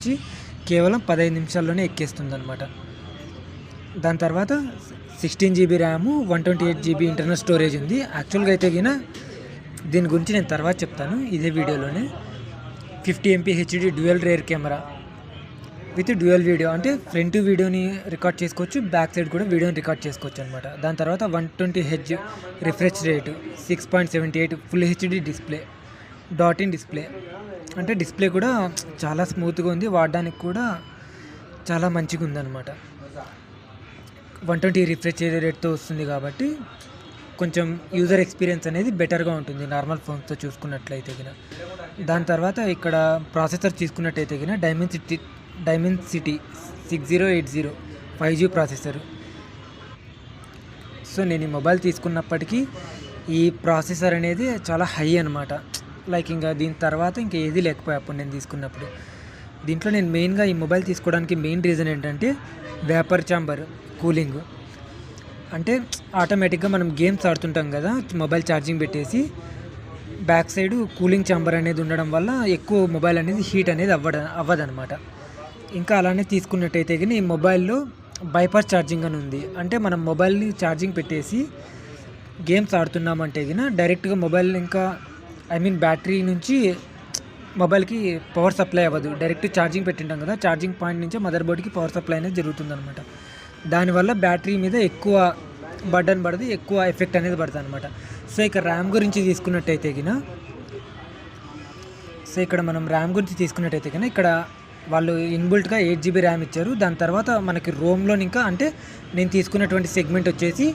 వచ్చి కేవలం 15 నిమిషాల్లోనే ఎక్కేస్తుందనమాట. దాని తర్వాత 16 GB RAM, 128 GB internal storage ఉంది. యాక్చువల్గా అయితే గిన దీని గురించి నేను తర్వాత చెప్తాను ఇదే వీడియోలోనే. 50 MP HD dual rear camera with dual video, అంటే ఫ్రంట్ వీడియోని రికార్డ్ చేసుకోవచ్చు, బ్యాక్ సైడ్ కూడా వీడియోని రికార్డ్ చేసుకోవచ్చు అనమాట. దాని తర్వాత 120Hz refresh rate, 6.78 full HD display, dot in display, అంటే డిస్ప్లే కూడా చాలా స్మూత్గా ఉంది, వాడడానికి కూడా చాలా మంచిగా ఉందన్నమాట. 120 రిఫ్రెష్ రేట్తో వస్తుంది కాబట్టి కొంచెం యూజర్ ఎక్స్పీరియన్స్ అనేది బెటర్గా ఉంటుంది నార్మల్ ఫోన్స్తో చూసుకున్నట్లయితే గిన. దాని తర్వాత ఇక్కడ ప్రాసెసర్ తీసుకున్నట్టయితే గిన డైమెన్సిటీ 6080 5G ప్రాసెసర్. సో నేను ఈ మొబైల్ తీసుకున్నప్పటికీ ఈ ప్రాసెసర్ అనేది చాలా హై అనమాట. లైక్ ఇంకా దీని తర్వాత ఇంకా ఏది లేకపోయా అప్పుడు నేను తీసుకున్నప్పుడు. దీంట్లో నేను మెయిన్గా ఈ మొబైల్ తీసుకోవడానికి మెయిన్ రీజన్ ఏంటంటే వేపర్ ఛాంబర్ కూలింగ్. అంటే ఆటోమేటిక్గా మనం గేమ్స్ ఆడుతుంటాం కదా, మొబైల్ ఛార్జింగ్ పెట్టేసి బ్యాక్ సైడ్ కూలింగ్ ఛాంబర్ అనేది ఉండడం వల్ల ఎక్కువ మొబైల్ అనేది హీట్ అనేది అవ్వదనమాట. ఇంకా అలానే తీసుకున్నట్టయితే కానీ ఈ మొబైల్లో బైపాస్ ఛార్జింగ్ అని ఉంది. అంటే మనం మొబైల్ని ఛార్జింగ్ పెట్టేసి గేమ్స్ ఆడుతున్నామంటే గిన డైరెక్ట్గా మొబైల్ ఇంకా బ్యాటరీ నుంచి మొబైల్కి పవర్ సప్లై అవ్వదు, డైరెక్ట్ ఛార్జింగ్ పెట్టింటాం కదా, ఛార్జింగ్ పాయింట్ నుంచే మదర్ బోర్డ్కి పవర్ సప్లై అనేది జరుగుతుందన్నమాట. దానివల్ల బ్యాటరీ మీద ఎక్కువ బర్డన్ పడదు, ఎక్కువ ఎఫెక్ట్ అనేది పడుతుంది అనమాట. సో ఇక ర్యామ్ గురించి తీసుకున్నట్టయితే గిన ఇక్కడ మనం ర్యామ్ గురించి తీసుకున్నట్టయితే కన్నా ఇక్కడ వాళ్ళు ఇన్బుల్ట్గా 8 GB ర్యామ్ ఇచ్చారు. దాని తర్వాత మనకి రోమ్లో ఇంకా అంటే నేను తీసుకున్నటువంటి సెగ్మెంట్ వచ్చేసి